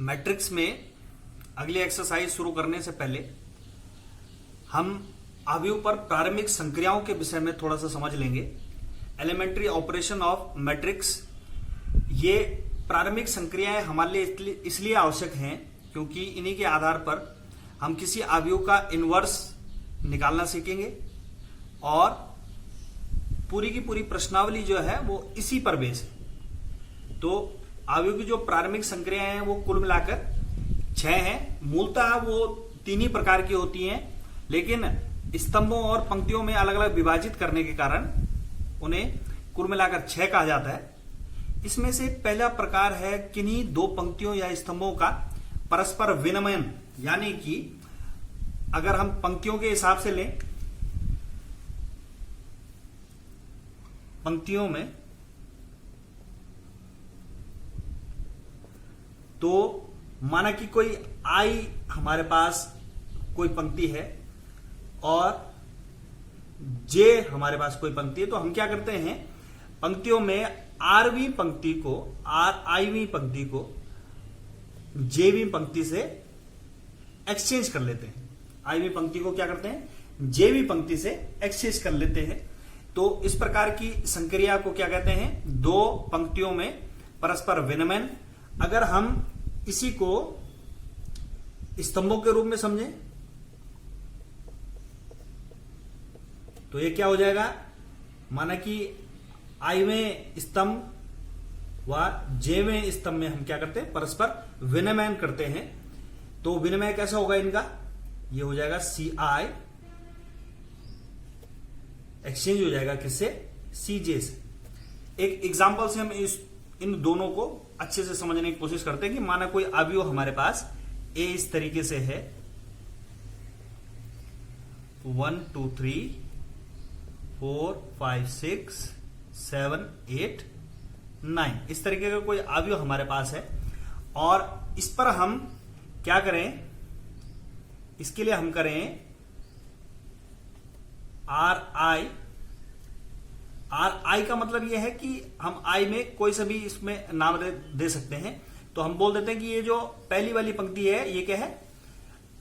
Matrix में अगली exercise शुरू करने से पहले हम अवयव पर प्रारंभिक संक्रियाओं के विषय में थोड़ा सा समझ लेंगे। एलिमेंट्री ऑपरेशन ऑफ मैट्रिक्स, ये प्रारंभिक संक्रियाएं हमारे लिए इसलिए आवश्यक हैं क्योंकि इन्हीं के आधार पर हम किसी अवयव का इनवर्स निकालना सीखेंगे और पूरी की पूरी प्रश्नावली जो है वो इसी पर बेस है। तो अवयव की जो प्रारंभिक संक्रियाएं हैं वो कुल मिलाकर 6 हैं। मूलतः वो 3 ही प्रकार की होती हैं, लेकिन स्तंभों और पंक्तियों में अलग अलग विभाजित करने के कारण उन्हें कुल मिलाकर 6 कहा जाता है। इसमें से पहला प्रकार है किन्हीं 2 पंक्तियों या स्तंभों का परस्पर विनिमयन, यानी कि अगर हम पंक्तियों के हिसाब से लें, पंक्तियों में तो माना कि कोई आई हमारे पास कोई पंक्ति है और जे हमारे पास कोई पंक्ति है, तो हम क्या करते हैं, पंक्तियों में आरवी पंक्ति को आईवी पंक्ति को जेवी पंक्ति से एक्सचेंज कर लेते हैं। आईवी पंक्ति को क्या करते हैं, जेवी पंक्ति से एक्सचेंज कर लेते हैं। तो इस प्रकार की संक्रिया को क्या कहते हैं, 2 पंक्तियों में परस्पर विनिमयन। अगर हम इसी को स्तंभों के रूप में समझें तो ये क्या हो जाएगा, माना कि आईवें स्तंभ व जेवें स्तंभ में हम क्या करते हैं, परस्पर विनिमयन करते हैं। तो विनिमय कैसा होगा इनका, ये हो जाएगा सी आई, एक्सचेंज हो जाएगा किससे, सी जे से। एक एग्जांपल से हम इन दोनों को अच्छे से समझने की कोशिश करते हैं कि माना कोई अवयव हमारे पास ए इस तरीके से है, 1 2 3 4 5 6 7 8 9 इस तरीके का कोई अवयव हमारे पास है और इस पर हम क्या करें, इसके लिए हम करें आर आई का मतलब यह है कि हम आई में कोई सा भी इसमें नाम दे सकते हैं। तो हम बोल देते हैं कि ये जो पहली वाली पंक्ति है ये क्या है,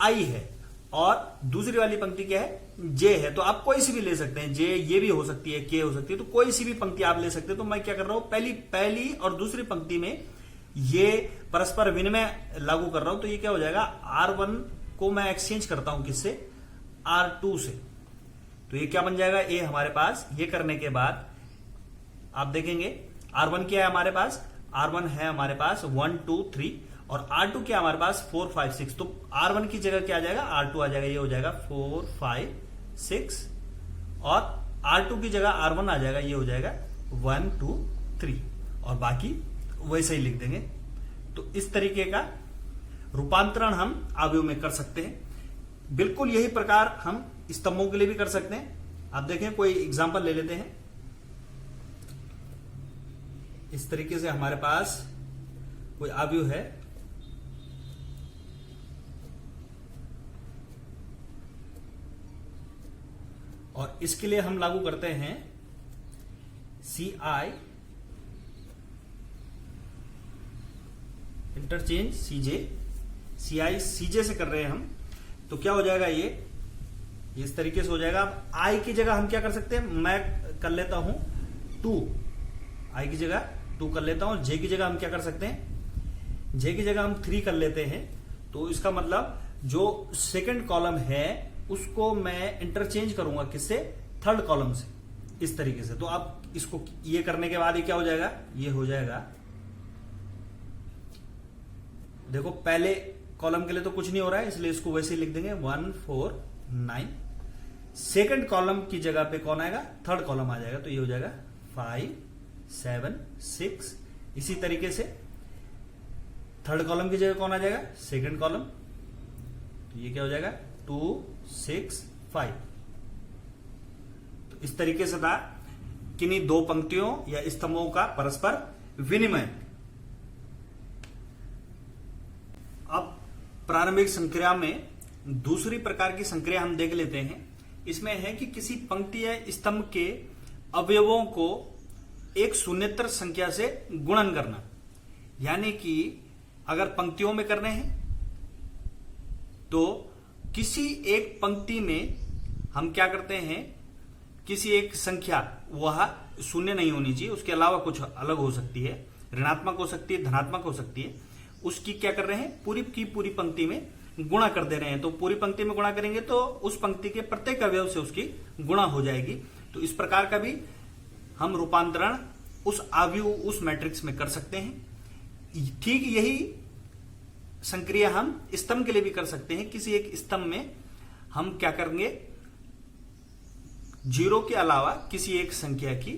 आई है, और दूसरी वाली पंक्ति क्या है, जे है। तो आप कोई सी भी ले सकते हैं, जे ये भी हो सकती है, के हो सकती है, तो कोई सी भी पंक्ति आप ले सकते हैं। तो मैं क्या कर रहा हूं, पहली और दूसरी पंक्ति में ये परस्पर विनिमय लागू कर रहा हूं। तो ये क्या हो जाएगा, R1 को मैं एक्सचेंज करता हूं किससे, R2 से। तो ये क्या बन जाएगा, ए हमारे पास। ये करने के बाद आप देखेंगे R1 क्या है हमारे पास, R1 है हमारे पास 1 2 3 और R2 क्या हमारे पास 4 5 6। तो R1 की जगह क्या आ जाएगा, R2 आ जाएगा, ये हो जाएगा 4 5 6 और R2 की जगह R1 आ जाएगा, ये हो जाएगा 1 2 3 और बाकी वैसे ही लिख देंगे। तो इस तरीके का रूपांतरण हम अवयव में कर सकते हैं। बिल्कुल यही प्रकार हम स्तंभों के लिए भी कर सकते हैं। आप देखें, कोई एग्जांपल ले लेते हैं। इस तरीके से हमारे पास कोई अवयव है, और इसके लिए हम लागू करते हैं सी आई इंटरचेंज सीजे, सी आई सीजे से कर रहे हैं हम। तो क्या हो जाएगा, ये इस तरीके से हो जाएगा। अब आई की जगह हम क्या कर सकते हैं, मैं कर लेता हूं 2, आई की जगह 2 कर लेता हूं। जे की जगह हम क्या कर सकते हैं, जे की जगह हम 3 कर लेते हैं। तो इसका मतलब जो सेकंड कॉलम है उसको मैं इंटरचेंज करूंगा किससे, थर्ड कॉलम से, इस तरीके से। तो आप इसको ये करने के बाद ये क्या हो जाएगा, ये हो जाएगा, देखो पहले कॉलम के लिए तो कुछ नहीं हो रहा है, इसलिए इसको वैसे ही लिख देंगे 1 4 9। सेकंड कॉलम की जगह पे कौन आएगा, थर्ड कॉलम आ जाएगा। तो ये हो जाएगा 5 7 6। इसी तरीके से थर्ड कॉलम की जगह कौन आ जाएगा, सेकंड कॉलम। तो ये क्या हो जाएगा 2 6 5। तो इस तरीके से था किन्हीं 2 पंक्तियों या स्तंभों का परस्पर विनिमय। अब प्रारंभिक संक्रिया में दूसरी प्रकार की संक्रिया हम देख लेते हैं। इसमें है कि किसी पंक्ति या स्तंभ के अवयवों को एक शून्येतर संख्या से गुणन करना, यानी कि अगर पंक्तियों में करने हैं तो किसी एक पंक्ति में हम क्या करते हैं, किसी एक संख्या वह शून्य नहीं होनी चाहिए, उसके अलावा कुछ अलग हो सकती है, ऋणात्मक हो सकती है, धनात्मक हो सकती है, उसकी क्या कर रहे हैं, पूरी की पूरी पंक्ति में गुणा कर दे रहे हैं। तो पूरी पंक्ति में गुणा करेंगे तो उस पंक्ति के प्रत्येक अवयव से उसकी गुणा हो जाएगी। तो इस प्रकार का भी हम रूपांतरण उस अवयव उस मैट्रिक्स में कर सकते हैं। ठीक यही संक्रिया हम स्तंभ के लिए भी कर सकते हैं। किसी एक स्तंभ में हम क्या करेंगे, जीरो के अलावा किसी एक संख्या की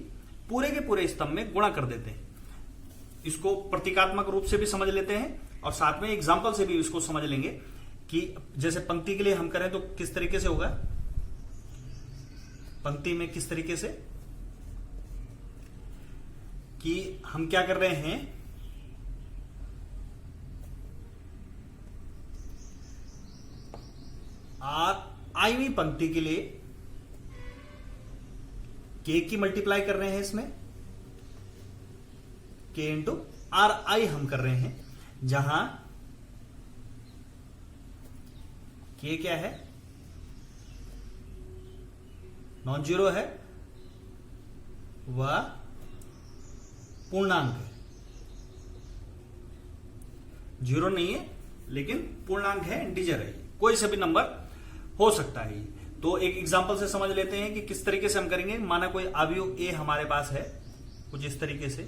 पूरे के पूरे स्तंभ में गुणा कर देते हैं। इसको प्रतीकात्मक रूप से भी समझ लेते हैं और साथ में एग्जाम्पल से भी इसको समझ लेंगे कि जैसे पंक्ति के लिए हम करें तो किस तरीके से होगा, पंक्ति में किस तरीके से कि हम क्या कर रहे हैं, आईवीं पंक्ति के लिए के की मल्टीप्लाई कर रहे हैं, इसमें के इंटू आर आई हम कर रहे हैं, जहां के क्या है, नॉन जीरो है, वह पूर्णांक है, जीरो नहीं है लेकिन पूर्णांक है, इंटीजर है, कोई सा भी नंबर हो सकता है। तो एक एग्जांपल से समझ लेते हैं कि किस तरीके से हम करेंगे। माना कोई अवयव ए हमारे पास है कुछ इस तरीके से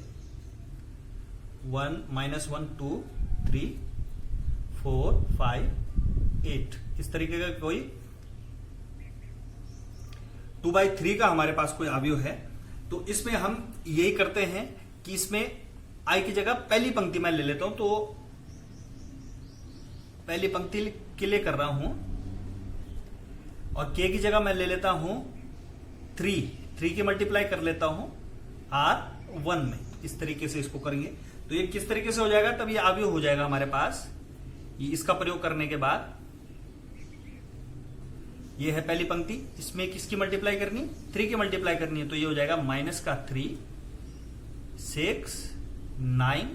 1 -1 2 3 4 5 8 इस तरीके का कोई 2/3 का हमारे पास कोई अवयव है। तो इसमें हम यही करते हैं कि इसमें आई की जगह पहली पंक्ति मैं ले लेता हूं। तो पहली पंक्ति के लिए कर रहा हूं और के की जगह मैं ले लेता हूं 3 की मल्टीप्लाई कर लेता हूं R1 में। इस तरीके से इसको करेंगे तो ये किस तरीके से हो जाएगा, तब ये अवयव हो जाएगा हमारे पास। ये इसका प्रयोग करने के बाद ये है पहली पंक्ति, इसमें किसकी मल्टीप्लाई करनी, 3 की मल्टीप्लाई करनी है। तो ये हो जाएगा -3 6 9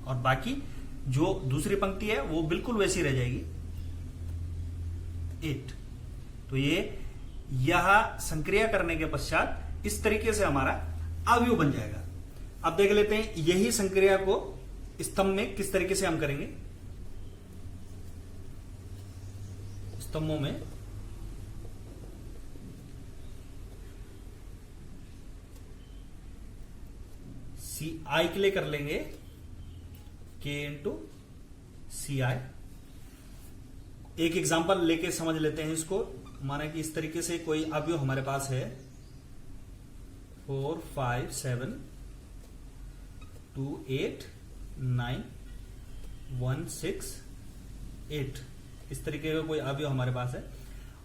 और बाकी जो दूसरी पंक्ति है वो बिल्कुल वैसी रह जाएगी 8। तो ये यह संक्रिया करने के पश्चात इस तरीके से हमारा अवयव बन जाएगा। अब देख लेते हैं यही संक्रिया को स्तंभ में किस तरीके से हम करेंगे। स्तंभों में सी आई के लिए कर लेंगे के इंटू सी आई। एक एग्जांपल लेके समझ लेते हैं इसको। माना कि इस तरीके से कोई अवयव हमारे पास है 4 5 7 2 8 9 1 6 8 इस तरीके का कोई अवयव हमारे पास है।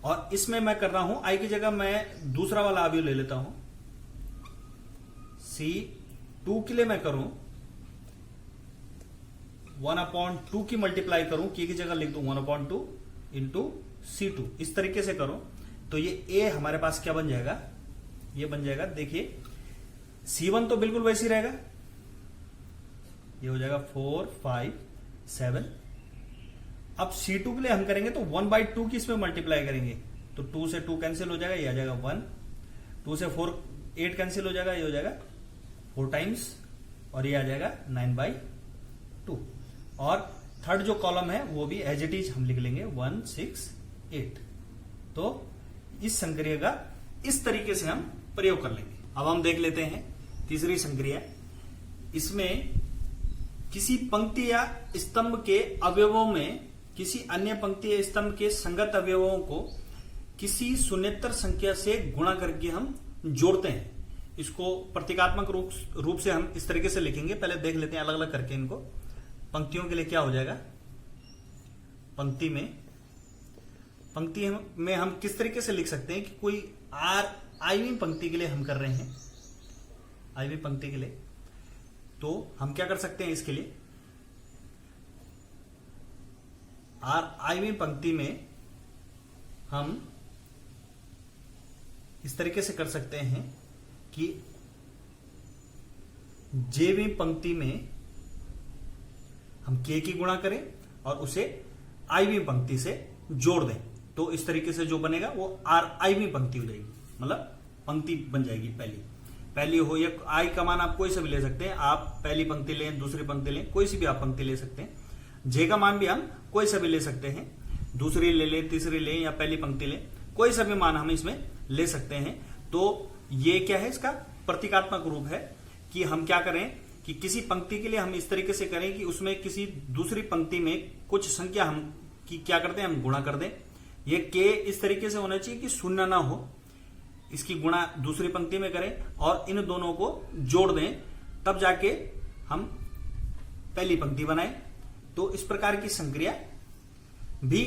और इसमें मैं कर रहा हूं आई की जगह मैं दूसरा वाला अवयव ले लेता हूं। C2 के लिए मैं करूं 1/2 की मल्टीप्लाई करूं, की जगह लिख दूं 1/2 इंटू C2। इस तरीके से करो तो ये A हमारे पास क्या बन जाएगा, ये बन जाएगा, देखिए C1 तो बिल्कुल वैसे ही रहेगा, ये हो जाएगा 4 5 7। अब C2 के लिए हम करेंगे तो 1/2 की इसमें मल्टीप्लाई करेंगे तो 2 से 2 कैंसिल हो जाएगा, ये आ जाएगा 1। 2 से 4 8 कैंसिल हो जाएगा, ये हो जाएगा 4 टाइम्स और ये आ जाएगा 9/2। और थर्ड जो कॉलम है वो भी एज इट इज हम लिख लेंगे 1 6 8। तो इस संक्रिया का इस तरीके से हम प्रयोग कर लेंगे। अब हम देख लेते हैं तीसरी संक्रिया। इसमें किसी पंक्ति या स्तंभ के अवयवों में किसी अन्य पंक्ति या स्तंभ के संगत अवयवों को किसी शून्येतर संख्या से गुणा करके हम जोड़ते हैं। इसको प्रतीकात्मक रूप से हम इस तरीके से लिखेंगे। पहले देख लेते हैं अलग अलग करके इनको। पंक्तियों के लिए क्या हो जाएगा, पंक्ति में हम किस तरीके से लिख सकते हैं कि कोई आईवीं पंक्ति के लिए हम कर रहे हैं, आईवीं पंक्ति के लिए, तो हम क्या कर सकते हैं इसके लिए, आईवीं पंक्ति में हम इस तरीके से कर सकते हैं कि जेवीं पंक्ति में हम k की गुणा करें और उसे iवीं पंक्ति से जोड़ दें, तो इस तरीके से जो बनेगा वो iवीं पंक्ति हो जाएगी, मतलब पंक्ति बन जाएगी पहली हो या i का मान आप कोई सा भी ले सकते हैं। आप पहली पंक्ति लें, दूसरी पंक्ति लें, कोई सी भी आप पंक्ति ले सकते हैं। j का मान भी हम कोई सा भी ले सकते हैं, दूसरी ले लें, तीसरी लें या पहली पंक्ति लें, कोई सा भी मान हम इसमें ले सकते हैं। तो ये क्या है, इसका प्रतीकात्मक रूप है कि हम क्या करें कि किसी पंक्ति के लिए हम इस तरीके से करें कि उसमें किसी दूसरी पंक्ति में कुछ संख्या हम की क्या करते हैं, हम गुणा कर दें। ये k इस तरीके से होना चाहिए कि शून्य ना हो, इसकी गुणा दूसरी पंक्ति में करें और इन दोनों को जोड़ दें, तब जाके हम पहली पंक्ति बनाएं। तो इस प्रकार की संक्रिया भी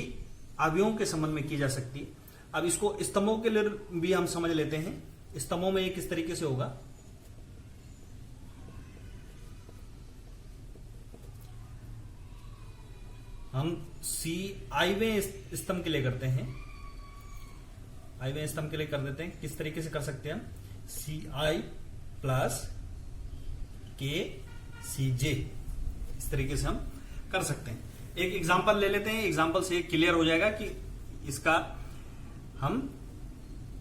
अवयवों के संबंध में की जा सकती है। अब इसको स्तंभों के लिए भी हम समझ लेते हैं। स्तंभों में ये किस तरीके से होगा, हम iवें स्तंभ के लिए करते हैं, iवें स्तंभ के लिए कर देते हैं। किस तरीके से कर सकते हैं हम, ci प्लस k cj, इस तरीके से हम कर सकते हैं। एक एग्जांपल ले लेते हैं, एग्जांपल से क्लियर हो जाएगा कि इसका हम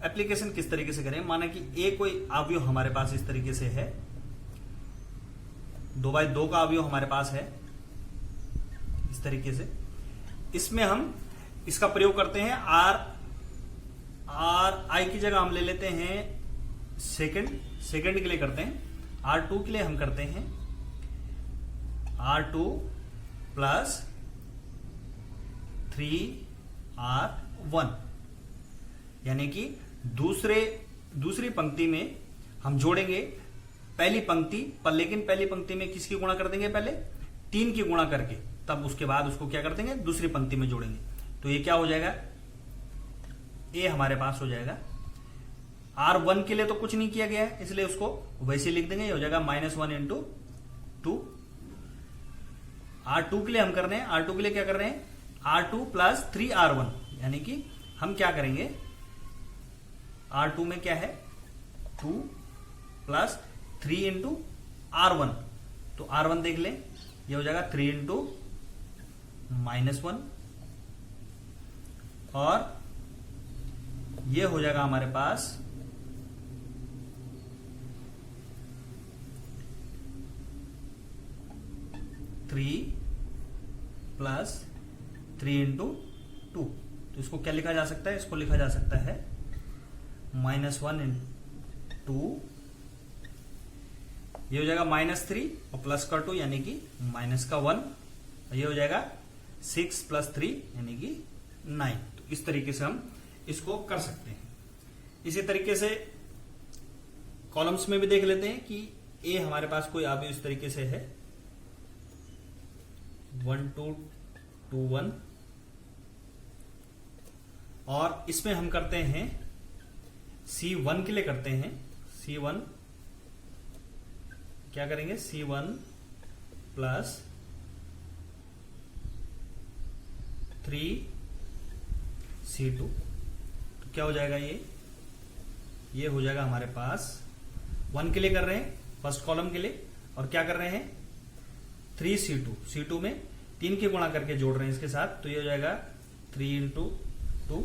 एप्लीकेशन किस तरीके से करें। माना कि a कोई अवयव हमारे पास इस तरीके से है, 2/2 का अवयव हमारे पास है इस तरीके से। इसमें हम इसका प्रयोग करते हैं i की जगह हम ले लेते हैं सेकंड के लिए करते हैं, r2 के लिए हम करते हैं r2 प्लस 3r1, यानी कि दूसरी पंक्ति में हम जोड़ेंगे पहली पंक्ति पर, लेकिन पहली पंक्ति में किसकी गुणा कर देंगे, पहले 3 की गुणा करके, तब उसके बाद उसको क्या कर देंगे, दूसरी पंक्ति में जोड़ेंगे। तो ये क्या हो जाएगा, ए हमारे पास हो जाएगा। R1 के लिए तो कुछ नहीं किया गया है, इसलिए उसको वैसे लिख देंगे, ये हो जाएगा -1 × 2। R2 के लिए हम कर रहे हैं, R2 के लिए क्या कर रहे हैं, R2 प्लस 3R1, यानी कि हम क्या करेंगे, R2 में क्या है 2 प्लस 3 × R1, तो R1 देख लें, ये हो जाएगा 3 × -1 और ये हो जाएगा हमारे पास 3 प्लस 3 × 2। तो इसको क्या लिखा जा सकता है, इसको लिखा जा सकता है -1 × 2, ये हो जाएगा -3 और प्लस का 2 यानी कि -1, ये हो जाएगा 6 + 3 यानी कि 9। तो इस तरीके से हम इसको कर सकते हैं। इसी तरीके से कॉलम्स में भी देख लेते हैं कि ए हमारे पास कोई अवयव इस तरीके से है 1 2 2 1, और इसमें हम करते हैं C1 के लिए करते हैं, C1 क्या करेंगे, C1 प्लस 3C2, तो क्या हो जाएगा, ये हो जाएगा हमारे पास 1 के लिए कर रहे हैं फर्स्ट कॉलम के लिए, और क्या कर रहे हैं 3C2, C2 में 3 की गुणा करके जोड़ रहे हैं इसके साथ, तो ये हो जाएगा 3 × 2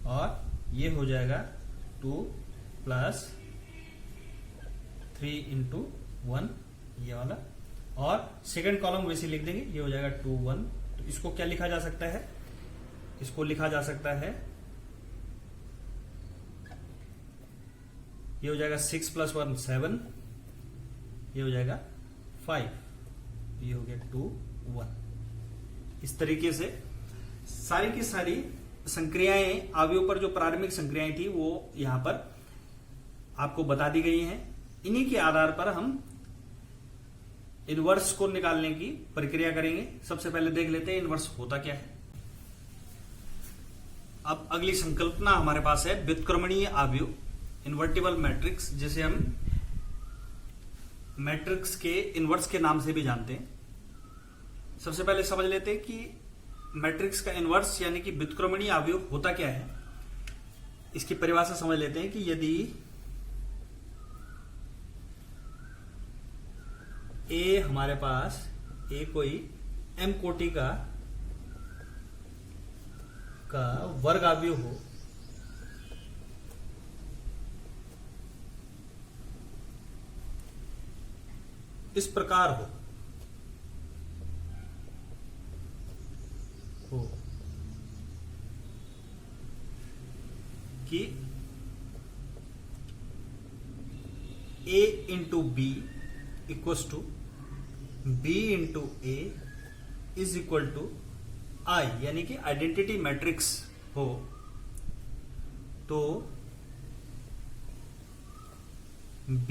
और ये हो जाएगा 2 प्लस 3 × 1, ये वाला, और सेकंड कॉलम वैसे लिख देंगे, ये हो जाएगा 2 1। तो इसको क्या लिखा जा सकता है, इसको लिखा जा सकता है, ये हो जाएगा 6 + 1 7, ये हो जाएगा 5, ये हो गया 2 1। इस तरीके से सारी की सारी संक्रियाएं, अवयव पर जो प्रारंभिक संक्रियाएं थी वो यहां पर आपको बता दी गई हैं। इन्हीं के आधार पर हम इनवर्स को निकालने की प्रक्रिया करेंगे। सबसे पहले देख लेते हैं इनवर्स होता क्या है। अब अगली संकल्पना हमारे पास है व्युत्क्रमणीय अवयव, इन्वर्टिबल मैट्रिक्स, जिसे हम मैट्रिक्स के इनवर्स के नाम से भी जानते हैं। सबसे पहले समझ लेते हैं कि मैट्रिक्स का इनवर्स यानी कि व्युत्क्रमणीय अवयव होता क्या है। इसकी परिभाषा समझ लेते हैं कि यदि A हमारे पास ए कोई m कोटि का वर्ग अवयव हो, इस प्रकार हो कि a into B equals to b into A is equal to I, यानी कि आइडेंटिटी मैट्रिक्स हो, तो b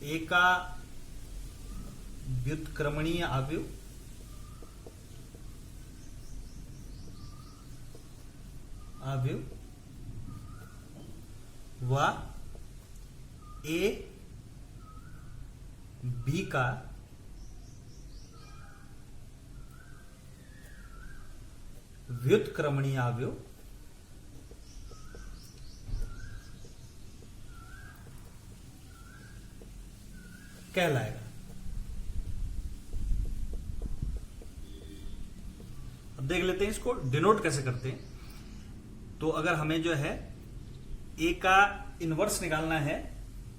ए का व्युत्क्रमणीय अवयव व ए बी का व्युत्क्रमणीय अवयव कहलाएगा। अब देख लेते हैं इसको डिनोट कैसे करते हैं। तो अगर हमें जो है ए का इनवर्स निकालना है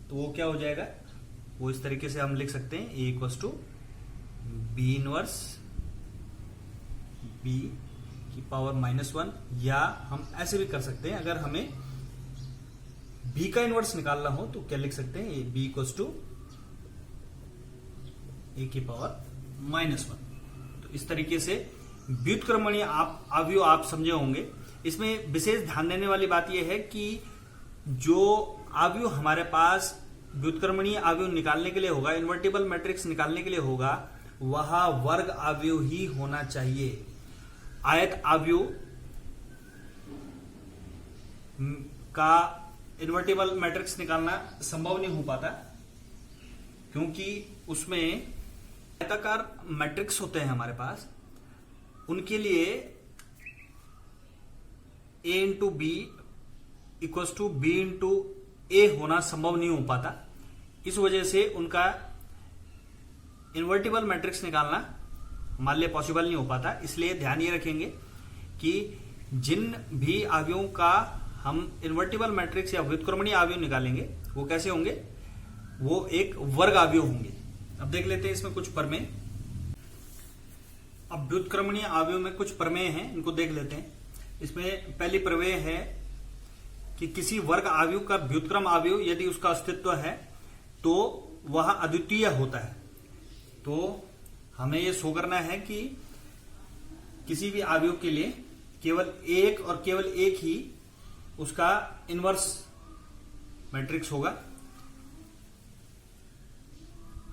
तो वो क्या हो जाएगा, वो इस तरीके से हम लिख सकते हैं, A equals to B inverse B की पावर -1, या हम ऐसे भी कर सकते हैं, अगर हमें बी का इनवर्स निकालना हो तो क्या लिख सकते हैं, बी इक्वल्स टू ए की पावर -1। तो इस तरीके से व्युत्क्रमणीय अवयव आप समझे होंगे। इसमें विशेष ध्यान देने वाली बात यह है कि जो अवयव हमारे पास व्युत्क्रमणीय अवयव निकालने के लिए होगा, इन्वर्टिबल मैट्रिक्स निकालने के लिए होगा, वह वर्ग अवयव ही होना चाहिए। आयत अवयव का इन्वर्टिबल मैट्रिक्स निकालना संभव नहीं हो पाता, क्योंकि उसमें आयताकार मैट्रिक्स होते हैं हमारे पास, उनके लिए a into B equals to B into A होना संभव नहीं हो पाता। इस वजह से उनका इन्वर्टिबल मैट्रिक्स निकालना हमारे लिए पॉसिबल नहीं हो पाता। इसलिए ध्यान ये रखेंगे कि जिन भी अवयवों का हम इन्वर्टिबल मैट्रिक्स या व्युत्क्रमणीय अवयव निकालेंगे वो कैसे होंगे, वो एक वर्ग अवयव होंगे। अब देख लेते हैं इसमें कुछ प्रमेय। अब व्युत्क्रमणीय अवयव में कुछ प्रमेय हैं, इनको देख लेते हैं। इसमें पहली प्रमेय है कि किसी वर्ग अवयव का व्युत्क्रम अवयव यदि उसका अस्तित्व है तो वह अद्वितीय होता है। तो हमें यह शो करना है कि किसी भी अवयव के लिए केवल एक और केवल एक ही उसका इनवर्स मैट्रिक्स होगा।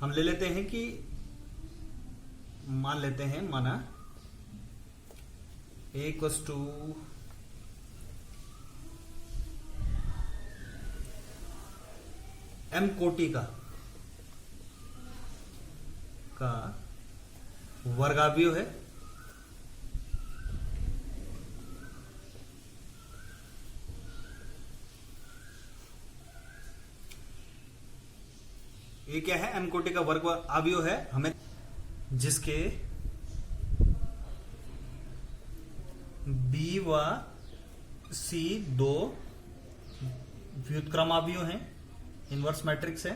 हम ले लेते हैं कि मान लेते हैं, माना a इक्वल्स टू m कोटि का वर्गावयव है, ये क्या है, m कोटि का वर्ग अवयव है हमें, जिसके b व c दो व्युत्क्रम अवयव हैं, इनवर्स मैट्रिक्स है।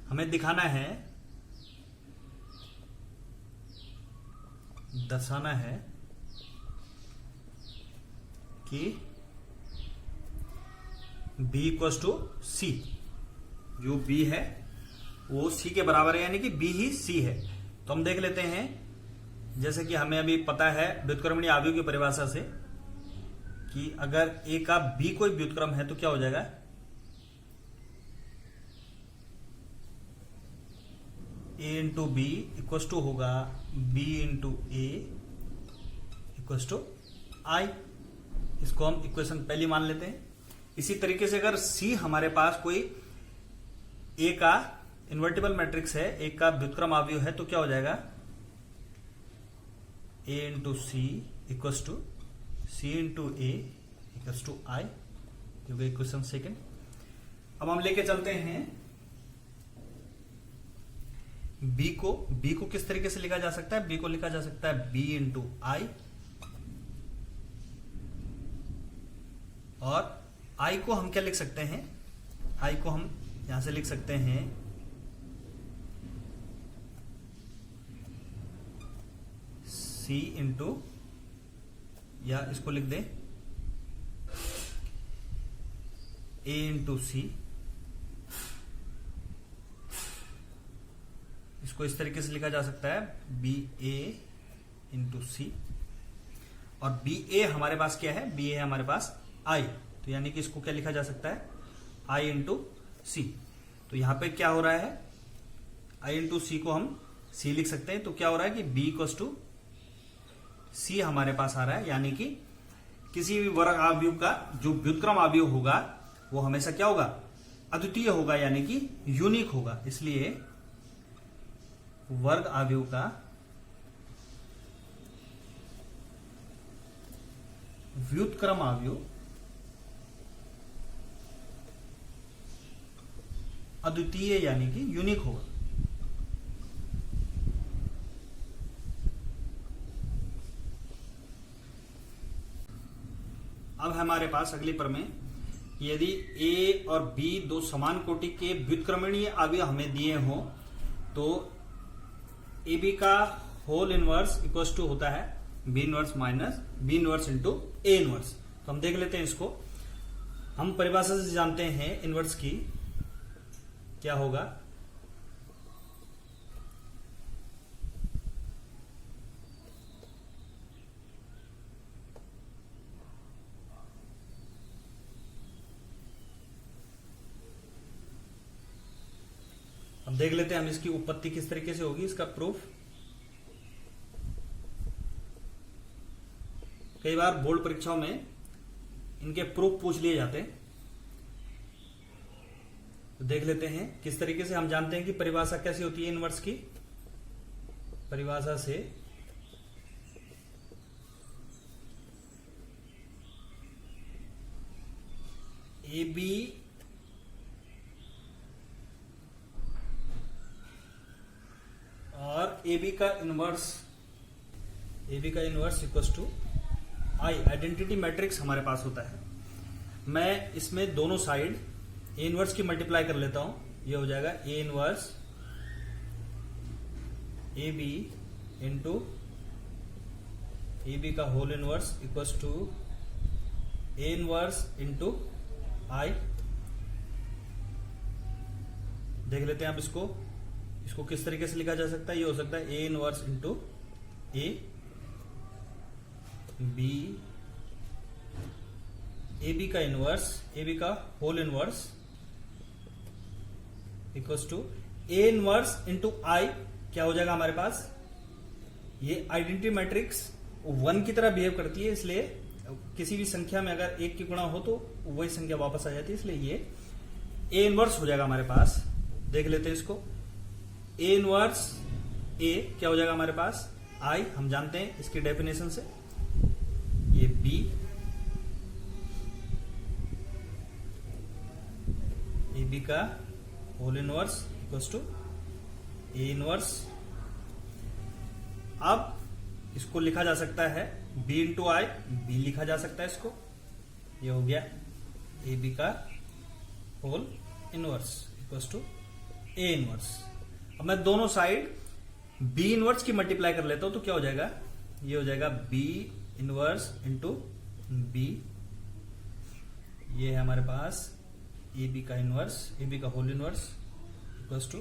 हमें दिखाना है, दर्शाना है कि b इक्वल्स टू c, जो b है वो c के बराबर है, यानी कि b ही c है। तो हम देख लेते हैं, जैसे कि हमें अभी पता है व्युत्क्रमणीय अवयव की परिभाषा से कि अगर a का b कोई व्युत्क्रम है तो क्या हो जाएगा, a into B equals to होगा b into A equals to I. इसको हम इक्वेशन पहली मान लेते हैं। इसी तरीके से अगर c हमारे पास कोई a का इन्वर्टिबल मैट्रिक्स है, a का व्युत्क्रम अवयव है, तो क्या हो जाएगा, a into C equals to C into A equals to I, हो गया इक्वेशन सेकेंड। अब हम लेके चलते हैं बी को किस तरीके से लिखा जा सकता है? बी को लिखा जा सकता है बी इंटू आई, और आई को हम क्या लिख सकते हैं? आई को हम यहां से लिख सकते हैं सी इंटू, या इसको लिख दें ए इंटू सी। इसको इस तरीके से लिखा जा सकता है बी ए इंटू सी, और बी ए हमारे पास क्या है? बी ए है हमारे पास आई, तो यानी कि इसको क्या लिखा जा सकता है? आई इंटू सी। तो यहां पे क्या हो रहा है? आई इंटू सी को हम सी लिख सकते हैं, तो क्या हो रहा है कि बी इक्वल्स टू सी हमारे पास आ रहा है, यानी कि किसी भी वर्ग अवयव का जो व्युत्क्रम अवयव होगा वो हमेशा क्या होगा? अद्वितीय होगा, यानी कि यूनिक होगा। इसलिए वर्ग अवयव का व्युत्क्रम अवयव अद्वितीय यानी कि यूनिक होगा। अब हमारे पास अगली प्रमेय, यदि ए और बी दो समान कोटि के व्युत्क्रमणीय अवयव हमें दिए हों तो ए बी का होल इनवर्स इक्वल्स टू होता है B inverse minus B inverse into A inverse. तो हम देख लेते हैं इसको। हम परिभाषा से जानते हैं इनवर्स की, क्या होगा? अब देख लेते हैं हम इसकी उत्पत्ति किस तरीके से होगी, इसका प्रूफ। कई बार बोर्ड परीक्षाओं में इनके प्रूफ पूछ लिए जाते हैं, तो देख लेते हैं किस तरीके से हम जानते हैं कि परिभाषा कैसी होती है इनवर्स की। परिभाषा से ए बी और ए बी का inverse equals to I, identity matrix हमारे पास होता है। मैं इसमें दोनों साइड ए इनवर्स की मल्टीप्लाई कर लेता हूं, ये हो जाएगा A inverse A B into A B का whole inverse equals to A inverse into I. देख लेते हैं आप इसको किस तरीके से लिखा जा सकता है। ये हो सकता है A inverse into A B का इनवर्स ए बी का whole inverse equals to A inverse into I. क्या हो जाएगा हमारे पास? ये आइडेंटिटी मैट्रिक्स 1 की तरह बिहेव करती है, इसलिए किसी भी संख्या में अगर 1 की गुणा हो तो वही संख्या वापस आ जाती है, इसलिए ये ए इनवर्स हो जाएगा हमारे पास। देख लेते हैं इसको। ए इनवर्स ए क्या हो जाएगा हमारे पास? आई, हम जानते हैं इसकी डेफिनेशन से, ये बी ए बी का whole inverse equals to A inverse. अब इसको लिखा जा सकता है बी इंटू आई, बी लिखा जा सकता है इसको, ये हो गया ए बी का whole inverse equals to A inverse. अब मैं दोनों साइड बी इनवर्स की मल्टीप्लाई कर लेता हूं, तो क्या हो जाएगा? ये हो जाएगा बी इनवर्स इंटू बी, ये है हमारे पास ए बी का इनवर्स ए बी का whole inverse equals to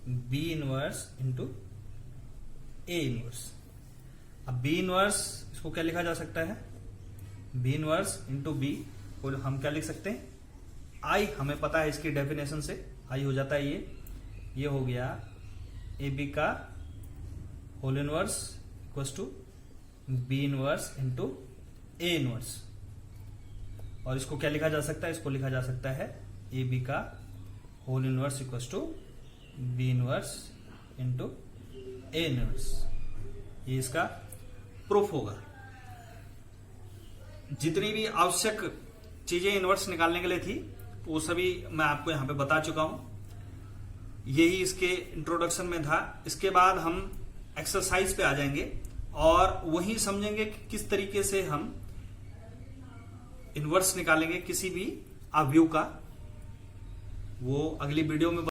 B inverse into A inverse. अब बी इनवर्स इसको क्या लिखा जा सकता है? बी इनवर्स इंटू बी को हम क्या लिख सकते हैं? आई, हमें पता है इसकी डेफिनेशन से आई हो जाता है ये हो गया ए बी का whole inverse equals to B inverse into A inverse. और इसको क्या लिखा जा सकता है? इसको लिखा जा सकता है ए बी का whole inverse equals to B inverse into A inverse. ये इसका प्रूफ होगा। जितनी भी आवश्यक चीजें इनवर्स निकालने के लिए थी वो सभी मैं आपको यहां पे बता चुका हूं। यही इसके इंट्रोडक्शन में था। इसके बाद हम एक्सरसाइज पे आ जाएंगे और वही समझेंगे कि किस तरीके से हम इनवर्स निकालेंगे किसी भी अवयव का। वो अगली वीडियो में